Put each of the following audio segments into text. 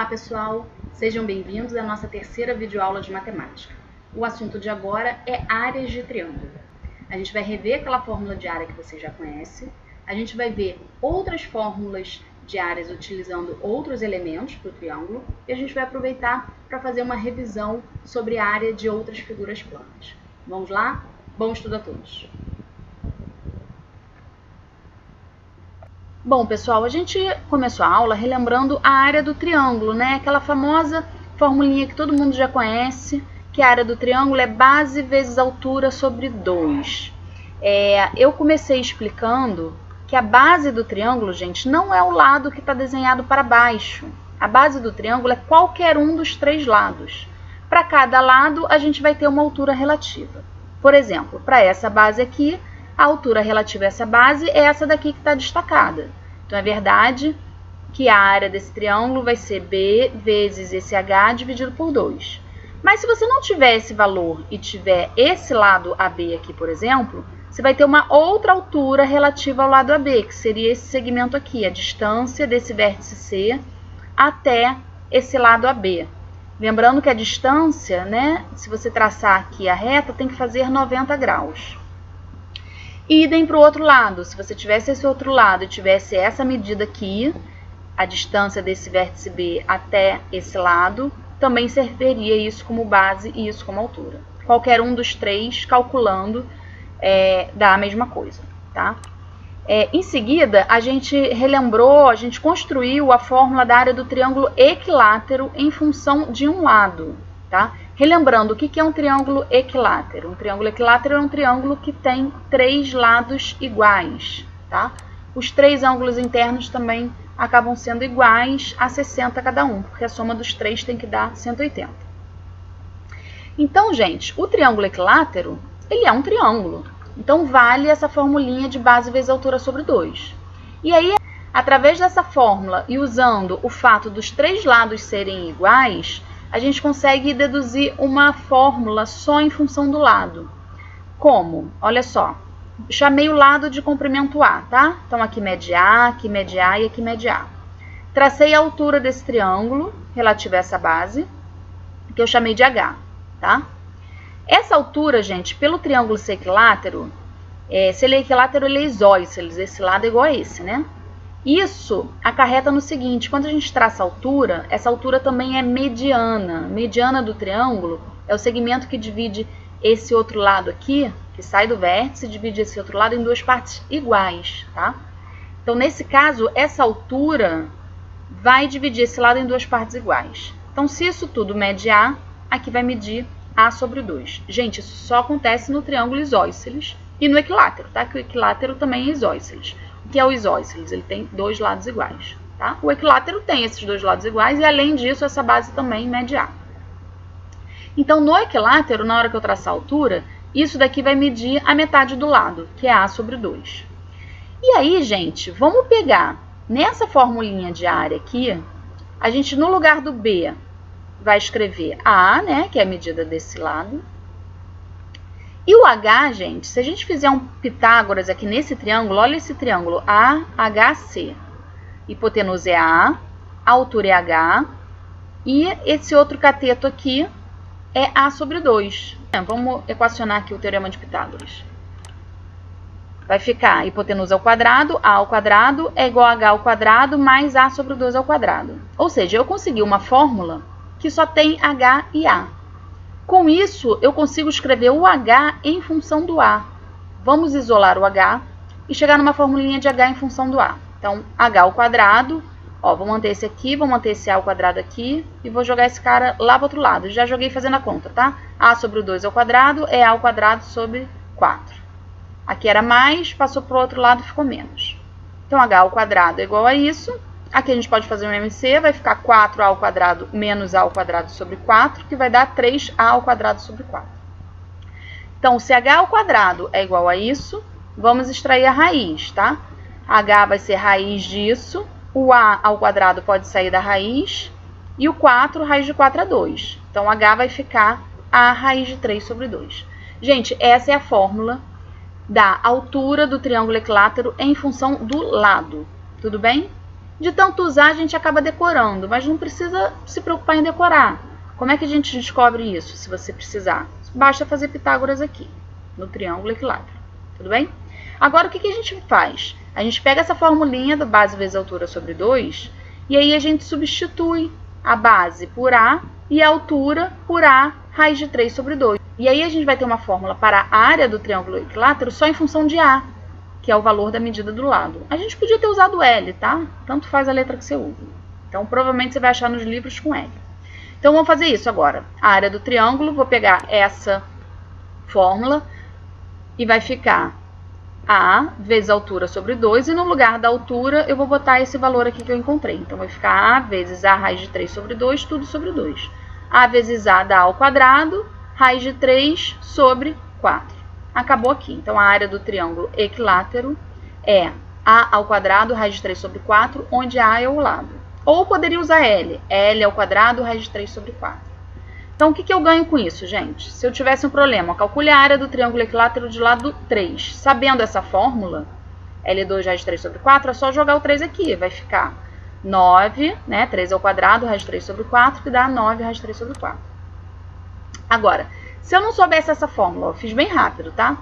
Olá pessoal, sejam bem-vindos à nossa terceira videoaula de matemática. O assunto de agora é áreas de triângulo. A gente vai rever aquela fórmula de área que você já conhece, a gente vai ver outras fórmulas de áreas utilizando outros elementos para o triângulo e a gente vai aproveitar para fazer uma revisão sobre a área de outras figuras planas. Vamos lá? Bom estudo a todos! Bom, pessoal, a gente começou a aula relembrando a área do triângulo, né? Aquela famosa formulinha que todo mundo já conhece, que a área do triângulo é base vezes altura sobre 2. Eu comecei explicando que a base do triângulo, gente, não é o lado que está desenhado para baixo. A base do triângulo é qualquer um dos três lados. Para cada lado, a gente vai ter uma altura relativa. Por exemplo, para essa base aqui, a altura relativa a essa base é essa daqui que está destacada. Então, é verdade que a área desse triângulo vai ser B vezes esse H dividido por 2. Mas se você não tiver esse valor e tiver esse lado AB aqui, por exemplo, você vai ter uma outra altura relativa ao lado AB, que seria esse segmento aqui, a distância desse vértice C até esse lado AB. Lembrando que a distância, né, se você traçar aqui a reta, tem que fazer 90 graus. Idem para o outro lado, se você tivesse esse outro lado e tivesse essa medida aqui, a distância desse vértice B até esse lado, também serviria isso como base e isso como altura. Qualquer um dos três, calculando, dá a mesma coisa, tá? Em seguida, a gente relembrou, a gente construiu a fórmula da área do triângulo equilátero em função de um lado, tá? Relembrando, o que é um triângulo equilátero? Um triângulo equilátero é um triângulo que tem três lados iguais, tá? Os três ângulos internos também acabam sendo iguais a 60 cada um, porque a soma dos três tem que dar 180. Então, gente, o triângulo equilátero, ele é um triângulo. Então, vale essa formulinha de base vezes altura sobre 2. E aí, através dessa fórmula e usando o fato dos três lados serem iguais, a gente consegue deduzir uma fórmula só em função do lado. Como? Olha só, chamei o lado de comprimento A, tá? Então, aqui mede A, aqui mede A e aqui mede A. Tracei a altura desse triângulo relativa a essa base, que eu chamei de H, tá? Essa altura, gente, pelo triângulo ser equilátero, se ele é equilátero, ele é isósceles, esse lado é igual a esse, né? Isso acarreta no seguinte, quando a gente traça a altura, essa altura também é mediana. Mediana do triângulo é o segmento que divide esse outro lado aqui, que sai do vértice, e divide esse outro lado em duas partes iguais, tá? Então, nesse caso, essa altura vai dividir esse lado em duas partes iguais. Então, se isso tudo mede A, aqui vai medir A sobre 2. Gente, isso só acontece no triângulo isósceles e no equilátero, tá? Que o equilátero também é isósceles. O que é o isósceles? Ele tem dois lados iguais, tá? O equilátero tem esses dois lados iguais e, além disso, essa base também mede A. Então, no equilátero, na hora que eu traçar a altura, isso daqui vai medir a metade do lado, que é A sobre 2. E aí, gente, vamos pegar nessa formulinha de área aqui, a gente, no lugar do B, vai escrever A, né, que é a medida desse lado. E o H, gente, se a gente fizer um Pitágoras aqui nesse triângulo, olha esse triângulo, AHC. Hipotenusa é A altura é H, e esse outro cateto aqui é A sobre 2. Vamos equacionar aqui o teorema de Pitágoras. Vai ficar hipotenusa ao quadrado, A ao quadrado é igual a H ao quadrado mais A sobre 2 ao quadrado. Ou seja, eu consegui uma fórmula que só tem H e A. Com isso, eu consigo escrever o H em função do A. Vamos isolar o H e chegar numa formulinha de H em função do A. Então, H ao quadrado, ó, vou manter esse aqui, vou manter esse A ao quadrado aqui e vou jogar esse cara lá para o outro lado. Já joguei fazendo a conta, tá? A sobre 2 ao quadrado é A ao quadrado sobre 4. Aqui era mais, passou para o outro lado e ficou menos. Então, H ao quadrado é igual a isso. Aqui a gente pode fazer um MC, vai ficar 4A ao quadrado menos A ao quadrado sobre 4, que vai dar 3A ao quadrado sobre 4. Então, se H ao quadrado é igual a isso, vamos extrair a raiz, tá? H vai ser raiz disso, o A ao quadrado pode sair da raiz, e o 4, raiz de 4 é 2. Então, H vai ficar A raiz de 3 sobre 2. Gente, essa é a fórmula da altura do triângulo equilátero em função do lado, tudo bem? De tanto usar, a gente acaba decorando, mas não precisa se preocupar em decorar. Como é que a gente descobre isso, se você precisar? Basta fazer Pitágoras aqui, no triângulo equilátero, tudo bem? Agora, o que a gente faz? A gente pega essa formulinha da base vezes altura sobre 2, e aí a gente substitui a base por A e a altura por A raiz de 3 sobre 2. E aí a gente vai ter uma fórmula para a área do triângulo equilátero só em função de A, que é o valor da medida do lado. A gente podia ter usado L, tá? Tanto faz a letra que você usa. Então, provavelmente você vai achar nos livros com L. Então, vamos fazer isso agora. A área do triângulo, vou pegar essa fórmula e vai ficar A vezes a altura sobre 2. E no lugar da altura, eu vou botar esse valor aqui que eu encontrei. Então, vai ficar A vezes A raiz de 3 sobre 2, tudo sobre 2. A vezes A dá ao quadrado, raiz de 3 sobre 4. Acabou aqui. Então, a área do triângulo equilátero é A ao quadrado, raiz de 3 sobre 4, onde A é o lado. Ou poderia usar L. L ao quadrado, raiz de 3 sobre 4. Então, o que eu ganho com isso, gente? Se eu tivesse um problema, calcule a área do triângulo equilátero de lado 3. Sabendo essa fórmula, L2 raiz de 3 sobre 4, é só jogar o 3 aqui. Vai ficar 9, né? 3 ao quadrado, raiz de 3 sobre 4, que dá 9 raiz de 3 sobre 4. Agora, se eu não soubesse essa fórmula, eu fiz bem rápido, tá?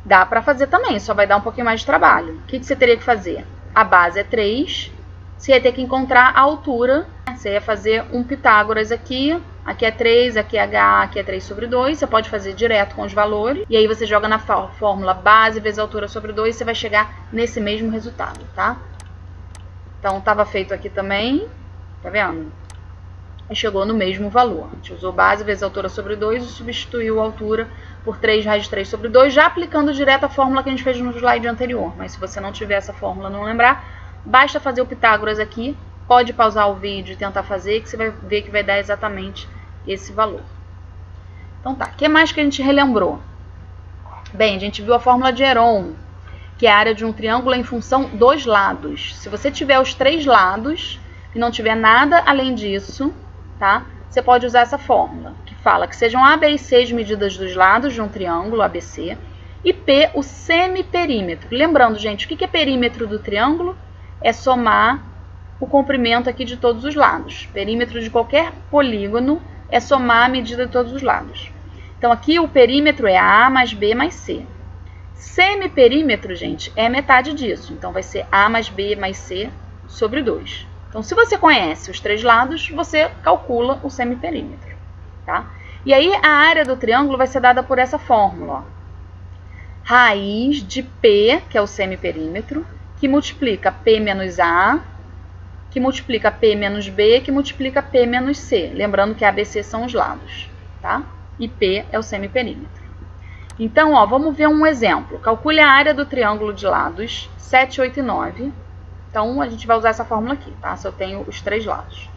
Dá pra fazer também, só vai dar um pouquinho mais de trabalho. O que você teria que fazer? A base é 3, você ia ter que encontrar a altura. Você ia fazer um Pitágoras aqui, aqui é 3, aqui é H, aqui é 3 sobre 2. Você pode fazer direto com os valores. E aí você joga na fórmula base vezes altura sobre 2, você vai chegar nesse mesmo resultado, tá? Então, estava feito aqui também, tá vendo? E chegou no mesmo valor. A gente usou base vezes altura sobre 2 e substituiu a altura por 3 raiz de 3 sobre 2, já aplicando direto a fórmula que a gente fez no slide anterior. Mas se você não tiver essa fórmula, não lembrar, basta fazer o Pitágoras aqui. Pode pausar o vídeo e tentar fazer, que você vai ver que vai dar exatamente esse valor. Então tá, o que mais que a gente relembrou? Bem, a gente viu a fórmula de Heron, que é a área de um triângulo em função dos lados. Se você tiver os 3 lados e não tiver nada além disso, tá? Você pode usar essa fórmula, que fala que sejam A, B e C as medidas dos lados de um triângulo ABC e P o semiperímetro. Lembrando, gente, o que é perímetro do triângulo? É somar o comprimento aqui de todos os lados. Perímetro de qualquer polígono é somar a medida de todos os lados. Então, aqui o perímetro é A mais B mais C. Semiperímetro, gente, é metade disso. Então, vai ser A mais B mais C sobre 2. Então, se você conhece os 3 lados, você calcula o semiperímetro, tá? E aí, a área do triângulo vai ser dada por essa fórmula, ó. Raiz de P, que é o semiperímetro, que multiplica P menos A, que multiplica P menos B, que multiplica P menos C. Lembrando que A, B, C são os lados, tá? E P é o semiperímetro. Então, ó, vamos ver um exemplo. Calcule a área do triângulo de lados 7, 8 e 9. Então, a gente vai usar essa fórmula aqui, tá? Se eu tenho os 3 lados.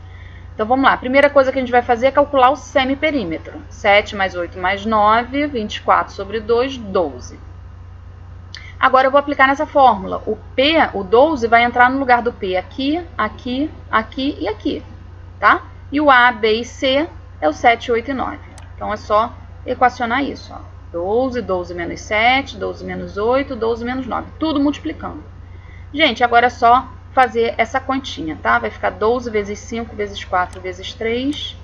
Então, vamos lá. A primeira coisa que a gente vai fazer é calcular o semiperímetro. 7 mais 8 mais 9, 24 sobre 2, 12. Agora, eu vou aplicar nessa fórmula. O P, o 12, vai entrar no lugar do P aqui, aqui, aqui e aqui, tá? E o A, B e C é o 7, 8 e 9. Então, é só equacionar isso, ó. 12, 12 menos 7, 12 menos 8, 12 menos 9. Tudo multiplicando. Gente, agora é só fazer essa continha, tá? Vai ficar 12 vezes 5 vezes 4 vezes 3.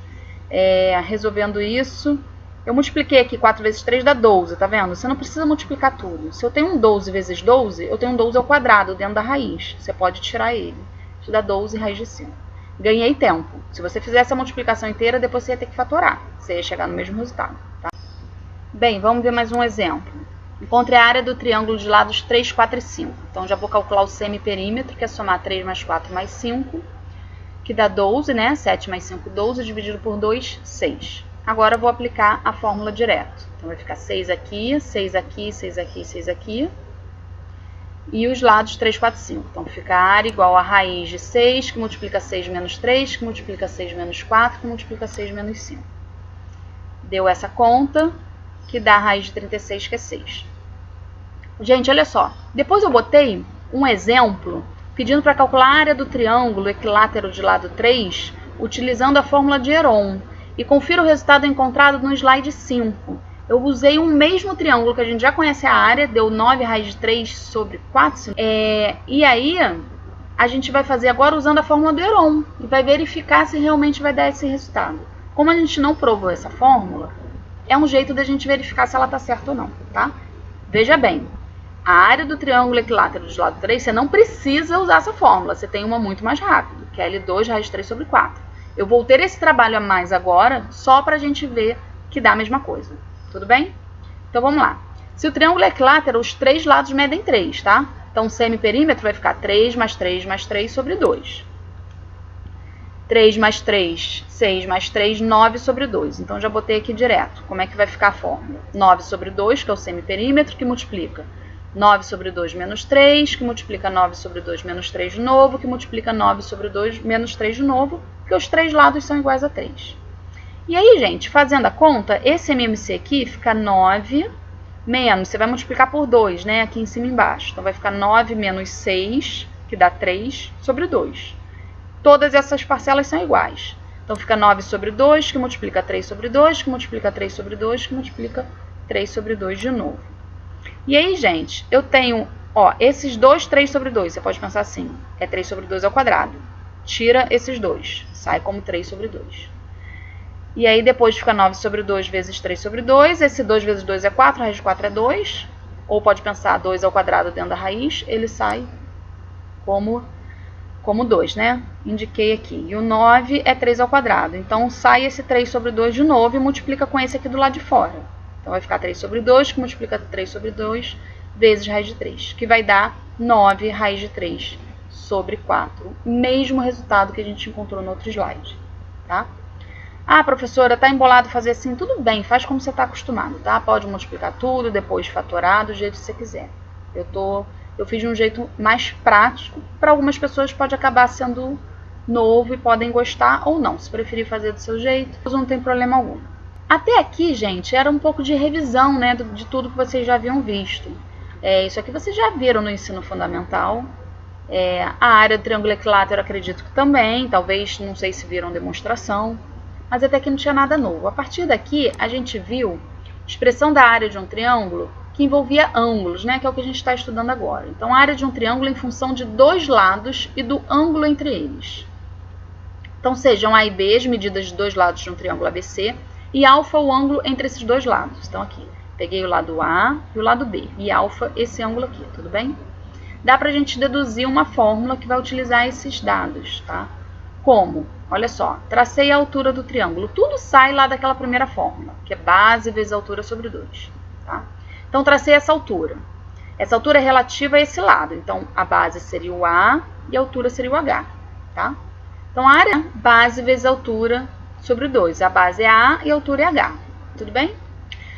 Resolvendo isso, eu multipliquei aqui 4 vezes 3 dá 12, tá vendo? Você não precisa multiplicar tudo. Se eu tenho um 12 vezes 12, eu tenho um 12 ao quadrado dentro da raiz. Você pode tirar ele. Isso dá 12 raiz de 5. Ganhei tempo. Se você fizer essa multiplicação inteira, depois você ia ter que fatorar. Você ia chegar no mesmo resultado, tá? Bem, vamos ver mais um exemplo. Encontre a área do triângulo de lados 3, 4 e 5. Então, já vou calcular o semiperímetro, que é somar 3 mais 4 mais 5, que dá 12, né? 7 mais 5, 12, dividido por 2, 6. Agora, eu vou aplicar a fórmula direto. Então, vai ficar 6 aqui, 6 aqui, 6 aqui, 6 aqui. E os lados 3, 4, 5. Então, fica a área igual a raiz de 6, que multiplica 6 menos 3, que multiplica 6 menos 4, que multiplica 6 menos 5. Deu essa conta, que dá a raiz de 36, que é 6. Gente, olha só. Depois eu botei um exemplo pedindo para calcular a área do triângulo equilátero de lado 3, utilizando a fórmula de Heron. E confira o resultado encontrado no slide 5. Eu usei um mesmo triângulo que a gente já conhece a área, deu 9 raiz de 3 sobre 4. E aí, a gente vai fazer agora usando a fórmula do Heron e vai verificar se realmente vai dar esse resultado. Como a gente não provou essa fórmula, é um jeito da gente verificar se ela está certa ou não, tá? Veja bem, a área do triângulo equilátero de lado 3, você não precisa usar essa fórmula, você tem uma muito mais rápida, que é L2 raiz de 3 sobre 4. Eu vou ter esse trabalho a mais agora, só para a gente ver que dá a mesma coisa, tudo bem? Então vamos lá. Se o triângulo é equilátero, os três lados medem 3, tá? Então o semiperímetro vai ficar 3 mais 3 mais 3 sobre 2. 3 mais 3, 6 mais 3, 9 sobre 2. Então, já botei aqui direto. Como é que vai ficar a fórmula? 9 sobre 2, que é o semiperímetro, que multiplica 9 sobre 2 menos 3, que multiplica 9 sobre 2 menos 3 de novo, que multiplica 9 sobre 2 menos 3 de novo, porque os três lados são iguais a 3. E aí, gente, fazendo a conta, esse MMC aqui fica 9 menos, você vai multiplicar por 2, né, aqui em cima e embaixo. Então, vai ficar 9 menos 6, que dá 3, sobre 2. Todas essas parcelas são iguais. Então, fica 9 sobre 2, que multiplica 3 sobre 2, que multiplica 3 sobre 2, que multiplica 3 sobre 2 de novo. E aí, gente, eu tenho, ó, esses dois 3 sobre 2. Você pode pensar assim, é 3 sobre 2 ao quadrado. Tira esses dois, sai como 3 sobre 2. E aí, depois fica 9 sobre 2 vezes 3 sobre 2. Esse 2 vezes 2 é 4, a raiz de 4 é 2. Ou pode pensar 2 ao quadrado dentro da raiz, ele sai como 2, né? Indiquei aqui. E o 9 é 3 ao quadrado. Então, sai esse 3 sobre 2 de novo e multiplica com esse aqui do lado de fora. Então, vai ficar 3 sobre 2, que multiplica 3 sobre 2, vezes raiz de 3, que vai dar 9 raiz de 3 sobre 4. Mesmo resultado que a gente encontrou no outro slide, tá? Ah, professora, tá embolado fazer assim? Tudo bem, faz como você está acostumado, tá? Pode multiplicar tudo, depois fatorar, do jeito que você quiser. Eu fiz de um jeito mais prático. Para algumas pessoas pode acabar sendo novo e podem gostar ou não. Se preferir fazer do seu jeito, não tem problema algum. Até aqui, gente, era um pouco de revisão, né, de tudo que vocês já haviam visto. Isso aqui vocês já viram no ensino fundamental. A área do triângulo equilátero, acredito que também. Talvez, não sei se viram demonstração. Mas até aqui não tinha nada novo. A partir daqui, a gente viu a expressão da área de um triângulo que envolvia ângulos, né, que é o que a gente está estudando agora. Então, a área de um triângulo é em função de dois lados e do ângulo entre eles. Então, sejam A e B as medidas de dois lados de um triângulo ABC e alfa o ângulo entre esses dois lados. Então, aqui, peguei o lado A e o lado B e alfa esse ângulo aqui, tudo bem? Dá para a gente deduzir uma fórmula que vai utilizar esses dados, tá? Como? Olha só, tracei a altura do triângulo. Tudo sai lá daquela primeira fórmula, que é base vezes altura sobre 2, tá? Então, tracei essa altura. Essa altura é relativa a esse lado. Então, a base seria o A e a altura seria o H, tá? Então, a área base vezes altura sobre 2. A base é A e a altura é H. Tudo bem?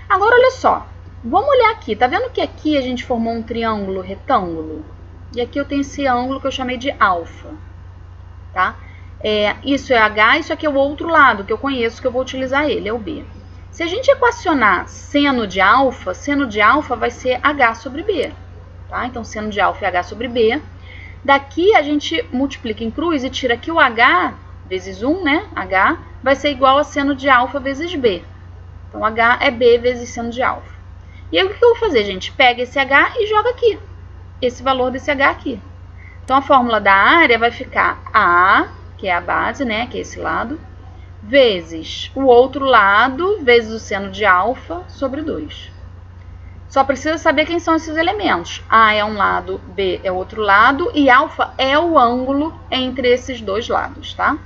Agora, olha só. Vamos olhar aqui. Tá vendo que aqui a gente formou um triângulo retângulo? E aqui eu tenho esse ângulo que eu chamei de alfa, tá? Isso é H, isso aqui é o outro lado que eu conheço, que eu vou utilizar ele, é o B. Se a gente equacionar seno de alfa vai ser H sobre B, tá? Então, seno de alfa é H sobre B. Daqui a gente multiplica em cruz e tira aqui o H vezes 1, né? H vai ser igual a seno de alfa vezes B. Então, H é B vezes seno de alfa. E aí, o que eu vou fazer, gente? Pega esse H e joga aqui. Esse valor desse H aqui. Então, a fórmula da área vai ficar A, que é a base, né? Que é esse lado, vezes o outro lado, vezes o seno de alfa sobre 2. Só precisa saber quem são esses elementos. A é um lado, B é o outro lado, e alfa é o ângulo entre esses dois lados, tá?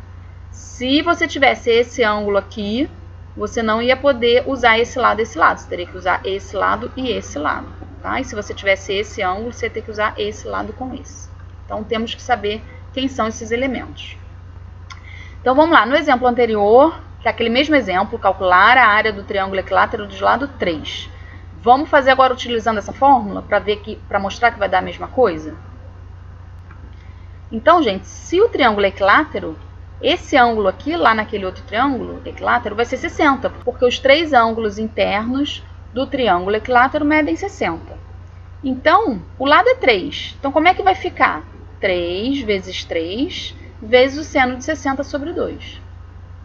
Se você tivesse esse ângulo aqui, você não ia poder usar esse lado e esse lado. Você teria que usar esse lado e esse lado, tá? E se você tivesse esse ângulo, você ia ter que usar esse lado com esse. Então, temos que saber quem são esses elementos. Então, vamos lá. No exemplo anterior, que é aquele mesmo exemplo, calcular a área do triângulo equilátero do lado 3. Vamos fazer agora utilizando essa fórmula para mostrar que vai dar a mesma coisa? Então, gente, se o triângulo é equilátero, esse ângulo aqui, lá naquele outro triângulo equilátero, vai ser 60, porque os três ângulos internos do triângulo equilátero medem 60. Então, o lado é 3. Então, como é que vai ficar? 3 vezes 3 vezes o seno de 60 sobre 2.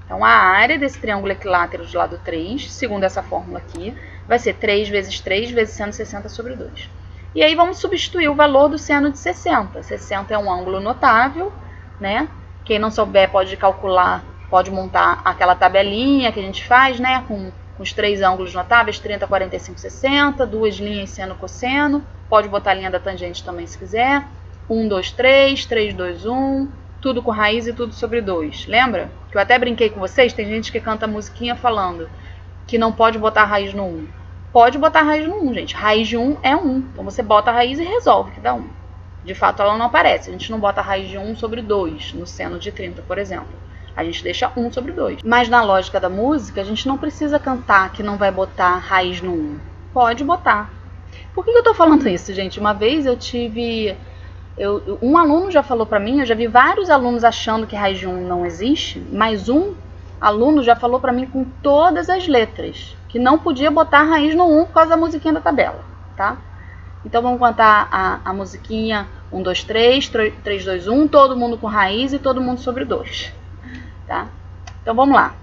Então, a área desse triângulo equilátero do lado 3, segundo essa fórmula aqui, vai ser 3 vezes 3 vezes seno de 60 sobre 2. E aí vamos substituir o valor do seno de 60. 60 é um ângulo notável, né? Quem não souber pode calcular, pode montar aquela tabelinha que a gente faz, né? Com os 3 ângulos notáveis, 30, 45, 60, 2 linhas seno e cosseno. Pode botar a linha da tangente também se quiser. 1, 2, 3, 3, 2, 1, tudo com raiz e tudo sobre 2. Lembra? Que eu até brinquei com vocês, tem gente que canta musiquinha falando que não pode botar raiz no 1. Pode botar raiz no 1, gente. Raiz de 1 é 1. Então você bota a raiz e resolve que dá 1. De fato, ela não aparece. A gente não bota a raiz de 1 sobre 2 no seno de 30, por exemplo. A gente deixa 1 sobre 2. Mas na lógica da música, a gente não precisa cantar que não vai botar raiz no 1. Pode botar. Por que eu tô falando isso, gente? Uma vez eu tive... um aluno já falou pra mim, eu já vi vários alunos achando que raiz de 1 não existe, mas um aluno já falou pra mim com todas as letras que não podia botar raiz no 1 por causa da musiquinha da tabela, tá? Então vamos cantar a musiquinha 1, 2, 3, 3, 2, 1, todo mundo com raiz e todo mundo sobre 2, tá? Então vamos lá.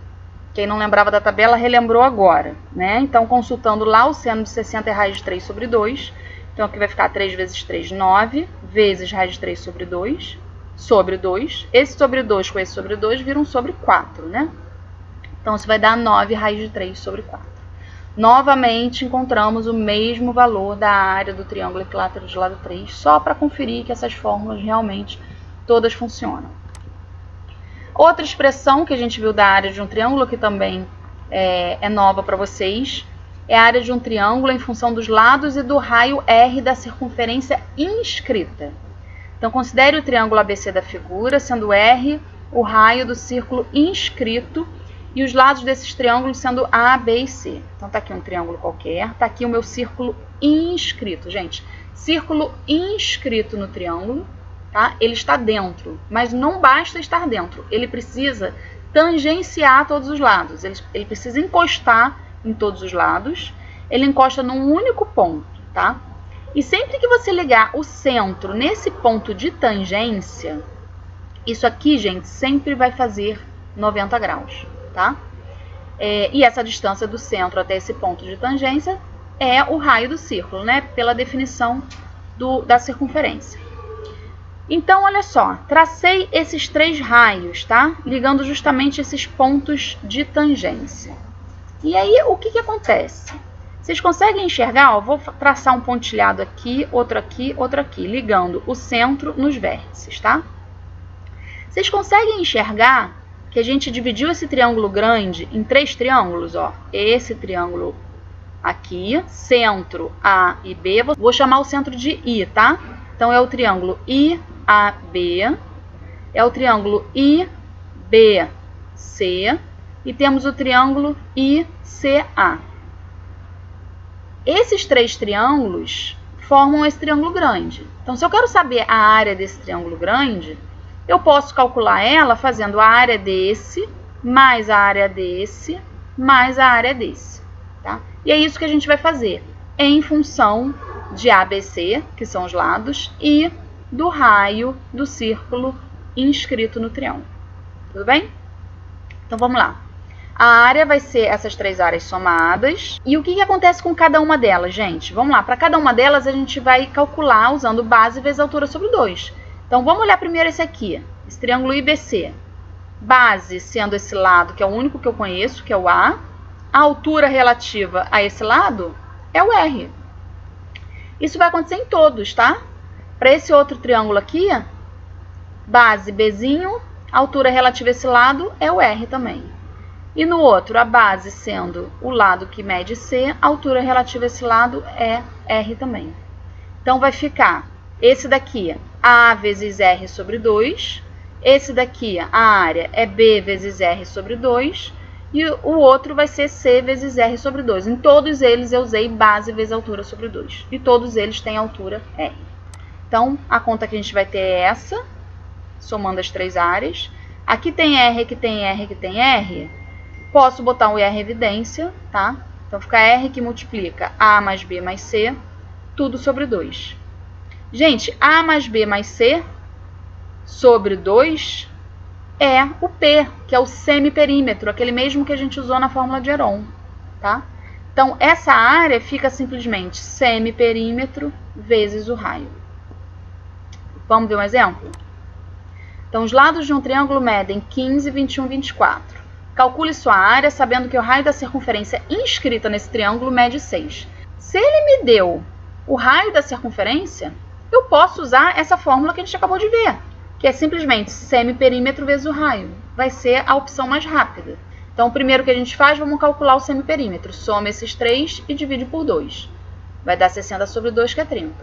Quem não lembrava da tabela, relembrou agora, né? Então consultando lá, o seno de 60 é raiz de 3 sobre 2. Então aqui vai ficar 3 vezes 3, 9, vezes raiz de 3 sobre 2, sobre 2. Esse sobre 2 com esse sobre 2 vira um sobre 4, né? Então isso vai dar 9 raiz de 3 sobre 4. Novamente encontramos o mesmo valor da área do triângulo equilátero de lado 3, só para conferir que essas fórmulas realmente todas funcionam. Outra expressão que a gente viu da área de um triângulo, que também é nova para vocês, é a área de um triângulo em função dos lados e do raio R da circunferência inscrita. Então, considere o triângulo ABC da figura, sendo R o raio do círculo inscrito e os lados desses triângulos sendo A, B e C. Então, tá aqui um triângulo qualquer, tá aqui o meu círculo inscrito. Gente, círculo inscrito no triângulo, tá? Ele está dentro, mas não basta estar dentro, ele precisa tangenciar todos os lados, ele precisa encostar em todos os lados, ele encosta num único ponto, tá? E sempre que você ligar o centro nesse ponto de tangência, isso aqui, gente, sempre vai fazer 90 graus, tá? E essa distância do centro até esse ponto de tangência é o raio do círculo, né? Pela definição da circunferência. Então, olha só, tracei esses 3 raios, tá? Ligando justamente esses pontos de tangência. E aí, o que acontece? Vocês conseguem enxergar? Ó, vou traçar um pontilhado aqui, outro aqui, ligando o centro nos vértices, tá? Vocês conseguem enxergar que a gente dividiu esse triângulo grande em 3 triângulos, ó? Esse triângulo aqui, centro A e B, vou chamar o centro de I, tá? Então, é o triângulo IAB, é o triângulo IBC e temos o triângulo ICA. Esses 3 triângulos formam esse triângulo grande. Então, se eu quero saber a área desse triângulo grande, eu posso calcular ela fazendo a área desse, mais a área desse, mais a área desse, tá? E é isso que a gente vai fazer em função de ABC, que são os lados, e do raio do círculo inscrito no triângulo. Tudo bem? Então, vamos lá. A área vai ser essas 3 áreas somadas. E o que acontece com cada uma delas, gente? Vamos lá. Para cada uma delas, a gente vai calcular usando base vezes altura sobre 2. Então, vamos olhar primeiro esse aqui, esse triângulo IBC. Base sendo esse lado, que é o único que eu conheço, que é o A. A altura relativa a esse lado é o R. Isso vai acontecer em todos, tá? Para esse outro triângulo aqui, base Bzinho, altura relativa a esse lado é o R também. E no outro, a base sendo o lado que mede C, a altura relativa a esse lado é R também. Então, vai ficar esse daqui, A vezes R sobre 2. Esse daqui, a área, é B vezes R sobre 2. E o outro vai ser C vezes R sobre 2. Em todos eles, eu usei base vezes altura sobre 2. E todos eles têm altura R. Então, a conta que a gente vai ter é essa, somando as 3 áreas. Aqui tem R, aqui tem R, aqui tem R. Posso botar um IR evidência, tá? Então, fica R que multiplica A mais B mais C, tudo sobre 2. Gente, A mais B mais C sobre 2 é o P, que é o semiperímetro, aquele mesmo que a gente usou na fórmula de Heron, tá? Então, essa área fica simplesmente semiperímetro vezes o raio. Vamos ver um exemplo? Então, os lados de um triângulo medem 15, 21, 24. Calcule sua área sabendo que o raio da circunferência inscrita nesse triângulo mede 6. Se ele me deu o raio da circunferência, eu posso usar essa fórmula que a gente acabou de ver, que é simplesmente semiperímetro vezes o raio. Vai ser a opção mais rápida. Então, o primeiro que a gente faz, vamos calcular o semiperímetro. Soma esses 3 e divide por 2. Vai dar 60 sobre 2, que é 30.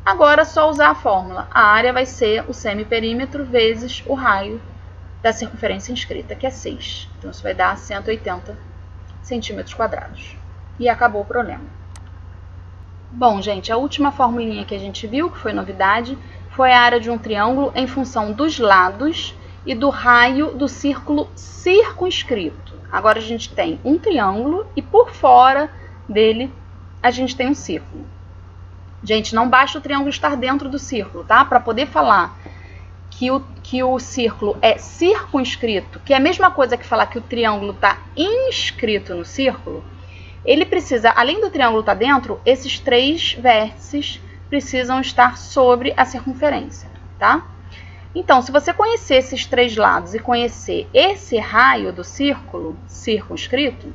Agora é só usar a fórmula. A área vai ser o semiperímetro vezes o raio da circunferência inscrita, que é 6. Então, isso vai dar 180 centímetros quadrados. E acabou o problema. Bom, gente, a última formulinha que a gente viu, que foi novidade, foi a área de um triângulo em função dos lados e do raio do círculo circunscrito. Agora a gente tem um triângulo e por fora dele a gente tem um círculo. Gente, não basta o triângulo estar dentro do círculo, tá? Para poder falar que o círculo é circunscrito, que é a mesma coisa que falar que o triângulo está inscrito no círculo, ele precisa, além do triângulo estar dentro, esses 3 vértices precisam estar sobre a circunferência, tá? Então, se você conhecer esses 3 lados e conhecer esse raio do círculo circunscrito,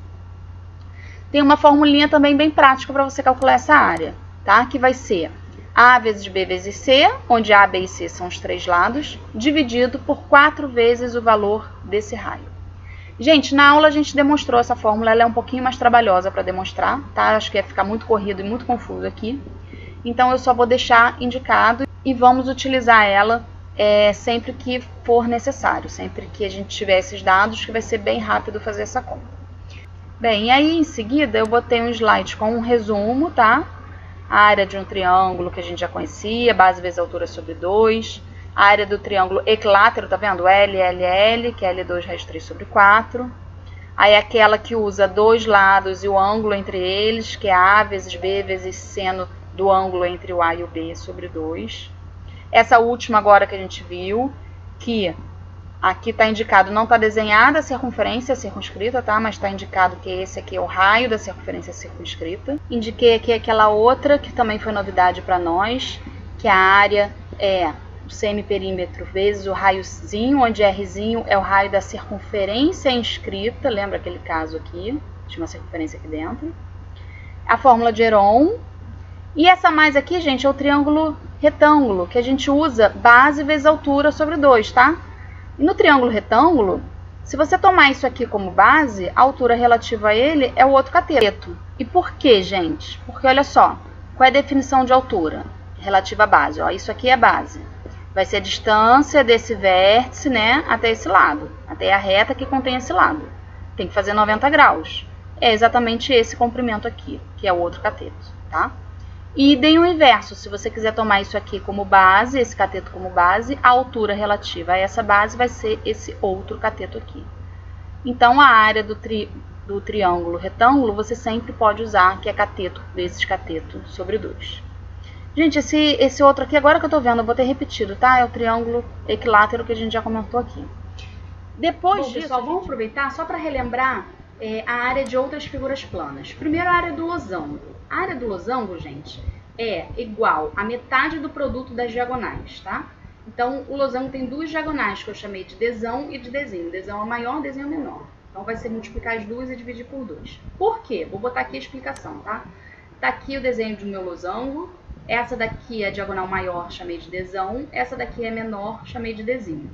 tem uma formulinha também bem prática para você calcular essa área, tá? Que vai ser A vezes B vezes C, onde A, B e C são os 3 lados, dividido por 4 vezes o valor desse raio. Gente, na aula a gente demonstrou essa fórmula, ela é um pouquinho mais trabalhosa para demonstrar, tá? Acho que ia ficar muito corrido e muito confuso aqui. Então, eu só vou deixar indicado e vamos utilizar ela sempre que for necessário, sempre que a gente tiver esses dados, que vai ser bem rápido fazer essa conta. Bem, e aí em seguida eu botei um slide com um resumo, tá? A área de um triângulo que a gente já conhecia, base vezes altura sobre 2. A área do triângulo equilátero, tá vendo? L, L, L, que é L2 raiz 3 sobre 4. Aí aquela que usa 2 lados e o ângulo entre eles, que é A vezes B vezes seno do ângulo entre o A e o B sobre 2. Essa última agora que a gente viu, que aqui está indicado, não está desenhada a circunferência circunscrita, tá? Mas está indicado que esse aqui é o raio da circunferência circunscrita. Indiquei aqui aquela outra, que também foi novidade para nós, que a área é o semiperímetro vezes o raiozinho, onde Rzinho é o raio da circunferência inscrita, lembra aquele caso aqui? Tinha uma circunferência aqui dentro. A fórmula de Heron. E essa mais aqui, gente, é o triângulo retângulo, que a gente usa base vezes altura sobre 2, tá? E no triângulo retângulo, se você tomar isso aqui como base, a altura relativa a ele é o outro cateto. E por quê, gente? Porque, olha só, qual é a definição de altura relativa à base? Ó, isso aqui é base. Vai ser a distância desse vértice, né, até esse lado, até a reta que contém esse lado. Tem que fazer 90 graus. É exatamente esse comprimento aqui, que é o outro cateto, tá? E idem o inverso, se você quiser tomar isso aqui como base, esse cateto como base, a altura relativa a essa base vai ser esse outro cateto aqui. Então, a área do triângulo retângulo, você sempre pode usar, que é cateto vezes cateto sobre 2. Gente, esse outro aqui, agora que eu tô vendo, eu botei repetido, tá? É o triângulo equilátero que a gente já comentou aqui. Depois disso, pessoal, vamos aproveitar só para relembrar a área de outras figuras planas. Primeiro, a área do losango. A área do losango, gente, é igual a metade do produto das diagonais, tá? Então, o losango tem 2 diagonais que eu chamei de Dzão e de Dzinho. Dzão é maior, Dzinho é menor. Então, vai ser multiplicar as duas e dividir por 2. Por quê? Vou botar aqui a explicação, tá? Tá aqui o desenho do meu losango. Essa daqui é a diagonal maior, chamei de Dzão. Essa daqui é menor, chamei de Dzinho.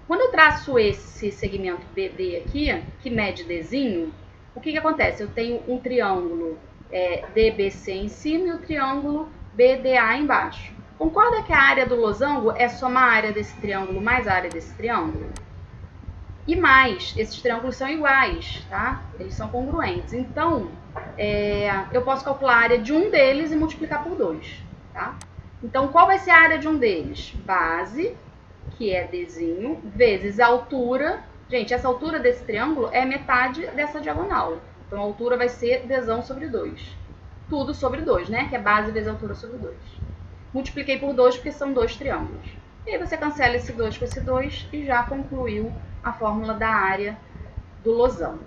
Quando eu traço esse segmento BD aqui, que mede Dzinho, o que acontece? Eu tenho um triângulo DBC em cima e o triângulo BDA embaixo. Concorda que a área do losango é somar a área desse triângulo mais a área desse triângulo? E mais, esses triângulos são iguais, tá? Eles são congruentes. Então, eu posso calcular a área de um deles e multiplicar por 2, tá? Então, qual vai ser a área de um deles? Base, que é Dzinho, vezes a altura. Gente, essa altura desse triângulo é metade dessa diagonal. Então, a altura vai ser Dzão sobre 2. Tudo sobre 2, né? Que é base vezes altura sobre 2. Multipliquei por 2 porque são 2 triângulos. E aí você cancela esse 2 com esse 2 e já concluiu a fórmula da área do losango.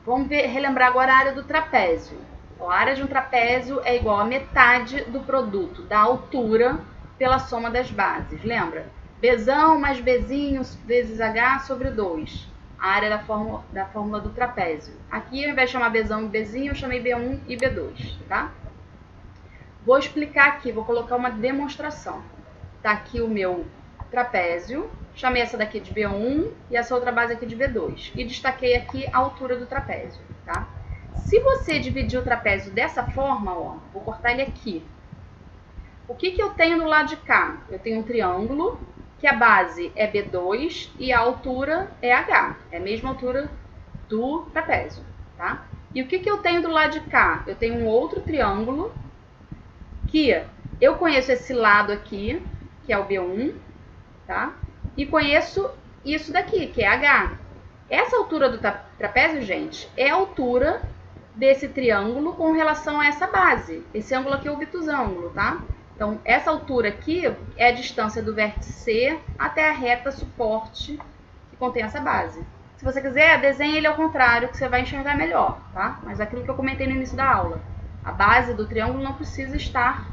Vamos relembrar agora a área do trapézio. A área de um trapézio é igual a metade do produto da altura pela soma das bases. Lembra? Bzão mais Bzinho vezes H sobre 2. A área da fórmula do trapézio. Aqui, ao invés de chamar Bzão e Bzinho, eu chamei B1 e B2, tá? Vou explicar aqui, vou colocar uma demonstração. Tá aqui o meu trapézio. Chamei essa daqui de B1 e essa outra base aqui de B2. E destaquei aqui a altura do trapézio, tá? Se você dividir o trapézio dessa forma, ó, vou cortar ele aqui. O que eu tenho do lado de cá? Eu tenho um triângulo, que a base é B2 e a altura é H. É a mesma altura do trapézio, tá? E o que eu tenho do lado de cá? Eu tenho um outro triângulo, que eu conheço esse lado aqui, que é o B1, tá? E conheço isso daqui, que é H. Essa altura do trapézio, gente, é a altura desse triângulo com relação a essa base. Esse ângulo aqui é o obtusângulo, tá? Então, essa altura aqui é a distância do vértice C até a reta suporte que contém essa base. Se você quiser, desenhe ele ao contrário, que você vai enxergar melhor, tá? Mas aquilo que eu comentei no início da aula. A base do triângulo não precisa estar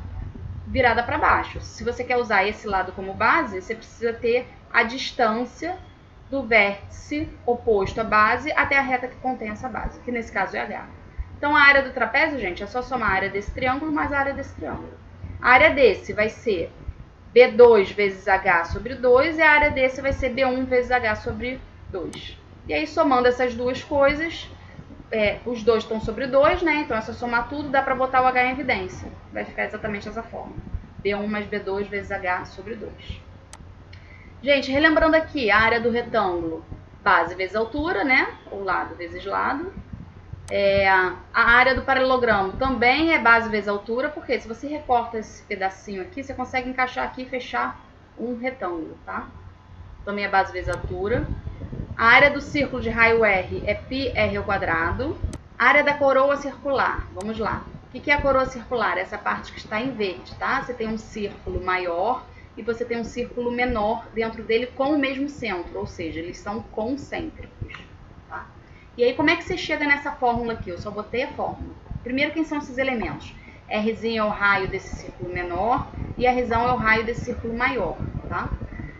virada para baixo. Se você quer usar esse lado como base, você precisa ter a distância do vértice oposto à base até a reta que contém essa base, que nesse caso é H. Então, a área do trapézio, gente, é só somar a área desse triângulo mais a área desse triângulo. A área desse vai ser B2 vezes H sobre 2 e a área desse vai ser B1 vezes H sobre 2. E aí, somando essas duas coisas, os dois estão sobre 2, né? Então, é só somar tudo, dá para botar o H em evidência. Vai ficar exatamente essa forma. B1 mais B2 vezes H sobre 2. Gente, relembrando aqui, a área do retângulo, base vezes altura, né? Ou lado vezes lado. A área do paralelogramo também é base vezes altura, porque se você recorta esse pedacinho aqui, você consegue encaixar aqui e fechar um retângulo, tá? Também é base vezes altura. A área do círculo de raio R é πr ao quadrado. A área da coroa circular, vamos lá. O que é a coroa circular? Essa parte que está em verde, tá? Você tem um círculo maior e você tem um círculo menor dentro dele com o mesmo centro, ou seja, eles são concêntricos, tá? E aí, como é que você chega nessa fórmula aqui? Eu só botei a fórmula. Primeiro, quem são esses elementos? Rzinho é o raio desse círculo menor e Rzão é o raio desse círculo maior, tá?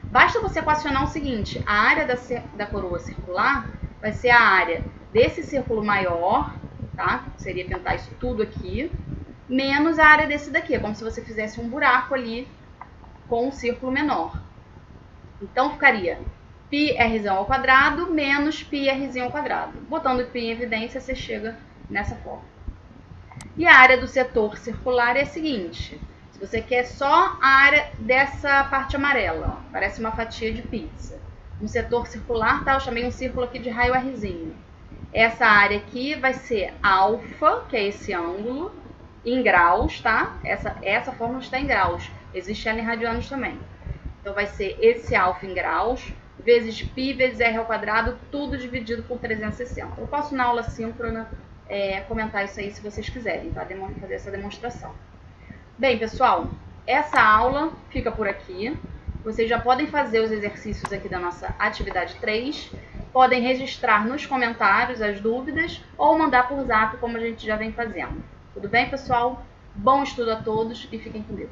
Basta você equacionar o seguinte, a área da coroa circular vai ser a área desse círculo maior, tá? Seria pintar isso tudo aqui, menos a área desse daqui. É como se você fizesse um buraco ali com um círculo menor. Então, ficaria πr ao quadrado menos πr ao quadrado. Botando π em evidência, você chega nessa forma. E a área do setor circular é a seguinte. Se você quer só a área dessa parte amarela, ó, parece uma fatia de pizza. No setor circular, tá? Eu chamei um círculo aqui de raio Rzinho. Essa área aqui vai ser alfa, que é esse ângulo, em graus, tá? Essa fórmula está em graus. Existe ela em radianos também. Então, vai ser esse alfa em graus, vezes π vezes r ao quadrado, tudo dividido por 360. Eu posso, na aula síncrona, comentar isso aí se vocês quiserem, tá? Fazer essa demonstração. Bem, pessoal, essa aula fica por aqui. Vocês já podem fazer os exercícios aqui da nossa atividade 3. Podem registrar nos comentários as dúvidas ou mandar por zap, como a gente já vem fazendo. Tudo bem, pessoal? Bom estudo a todos e fiquem com Deus.